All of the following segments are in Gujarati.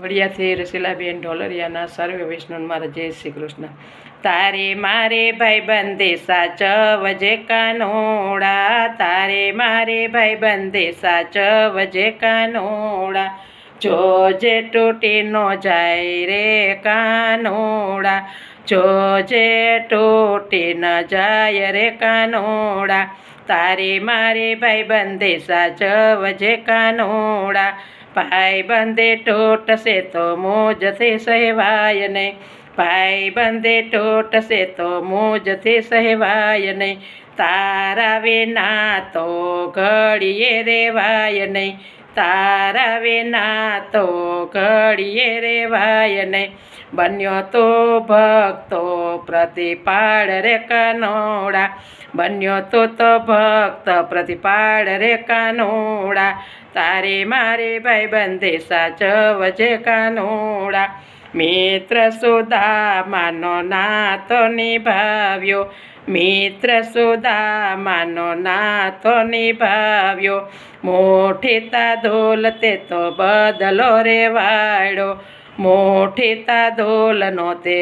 વડિયાથી રસીલાબેન ઢોલરિયાના સર્વે વૈષ્ણવ મારા જય શ્રી કૃષ્ણ. તારે મારે ભાઈ બંધે સાચવજે કાનોડા, તારે મારે ભાઈ બંધે સાચવજે કાનોડા, જોજે તૂટી નો જાય રે કાનોડા, જોજે તૂટી ન જાય રે કાનોડા, તારે મારે ભાઈ બંધે સાચવજે કાનોડા, ભાઈ બંધે તૂટશે તો મોજથી સહેવાય નહીં, ભાઈ બંધે તૂટશે તો મોજથી સહેવાય નહીં, તારા વિના તો ઘડીએ રેવાય નહીં, તારા વિના તો ઘડીએ રેવાય નહીં, બન્યો તો ભક્તો પ્રતિપાળ રે કાનોડા, બન્યો તો ભક્ત પ્રતિપાળ રે કાનોડા, તારે મારે ભાઈ બંધે સાચવજે કાનોડા, મિત્ર સુદામાનો નાતો નિભાવ્યો, મિત્ર સુદામાનો નાતો નિભાવ્યો, મોઠી તાધોલ તે તો બદલો રે વાળ્યો, મોઠી તાધોલનો તે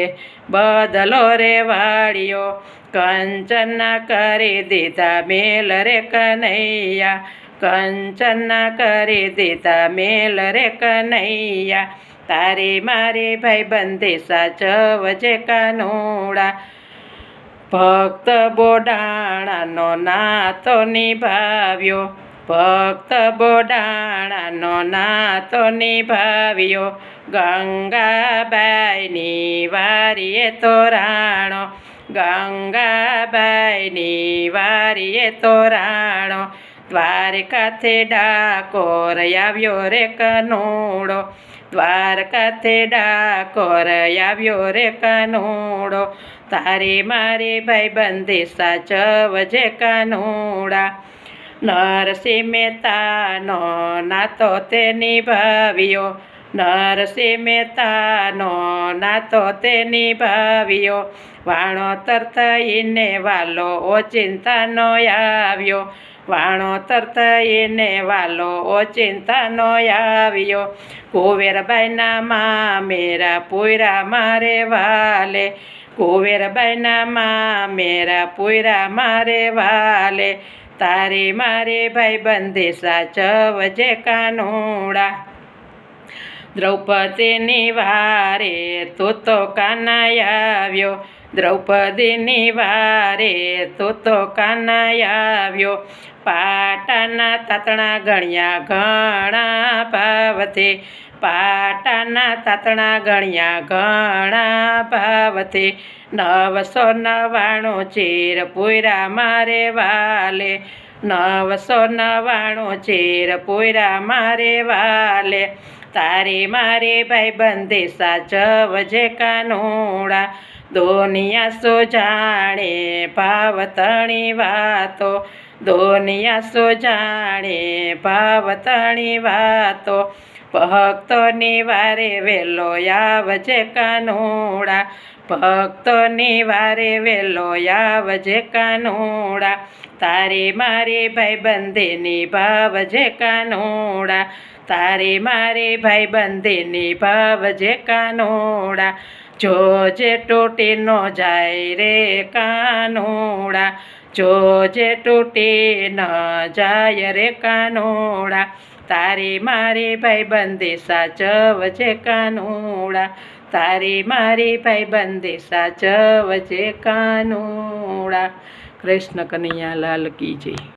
બદલો રે વાળ્યો, કંચના કરી દીધા મેલ રે કનૈયા, કંચના કરી દીધા મેલ રે કનૈયા, તારે મારે ભાઈ બંધે સાચવજે કાનોડા, ભક્ત બોડાણાનો નાતો નિભાવ્યો, ભક્ત બોડાણાનો નાતો નિભાવ્યો, ગંગાબાઈની વારીએ તોરાણો, ગંગાબાઈની વારીએ તોરાણો, દ્વારકાથી ડાકોર આવ્યો રે કાનોડો, દ્વારકાથી ડાકોર આવ્યો રે કાનોડો, તારે મારે ભાઈ બંધે સાચવજે કાનોડા, નરસિંહ મહેતાનો નાતો તે નિભાવ્યો, નરસિંહ મહેતાનો નાતો તે નિભાવ્યો, વાણોતર થઈને વાલો ઓચિંતાનો આવ્યો, વાણોતર થઈને વાલો ઓચિંતાનો આવ્યો, કુવેરબાઈના મામેરા પૂરા મારે વાલે, કુવેરબાઈના મામેરા પૂરા મારે વાલે, તારે મારે ભાઈ બંધે સાચવજે કાનોડા, દ્રૌપદીની વારે તું તો કાનાઈ આવ્યો, દ્રૌપદીની વારે તું તો કાનાઈ આવ્યો, પાટાના તાતણા ગણ્યા ઘણા ભાવથી, પાટાના તાતણા ગણ્યા ઘણા ભાવથી, 999 ચીર પૂરા મારે વાલે, 999 ચીર પૂરા મારે વાલે, તારે મારે ભાઈ બંધે સાચવજે કાનોડા, દુનિયા સો જાણે ભાવતણી વાતો, દુનિયા સો જાણે ભાવતણી વાતો, ભક્તોની વારે વેલો આવજે કાનોડા, ભક્તોની વારે વેલો આવજે કાનોડા, તારે મારે ભાઈ બંધે નિભાવજે કાનોડા, તારે મારે ભાઈ બંધે નિભાવજે કાનોડા, જોજે તૂટી નો જાય રે કાનોડા, જોજે તૂટી ન જાય રે કાનોડા, તારે મારે ભાઈ બંધે સાચવજે કાનોડા, તારે મારે ભાઈ બંધે સાચવજે કાનોડા. કૃષ્ણ કનૈયા લાલ કી જય.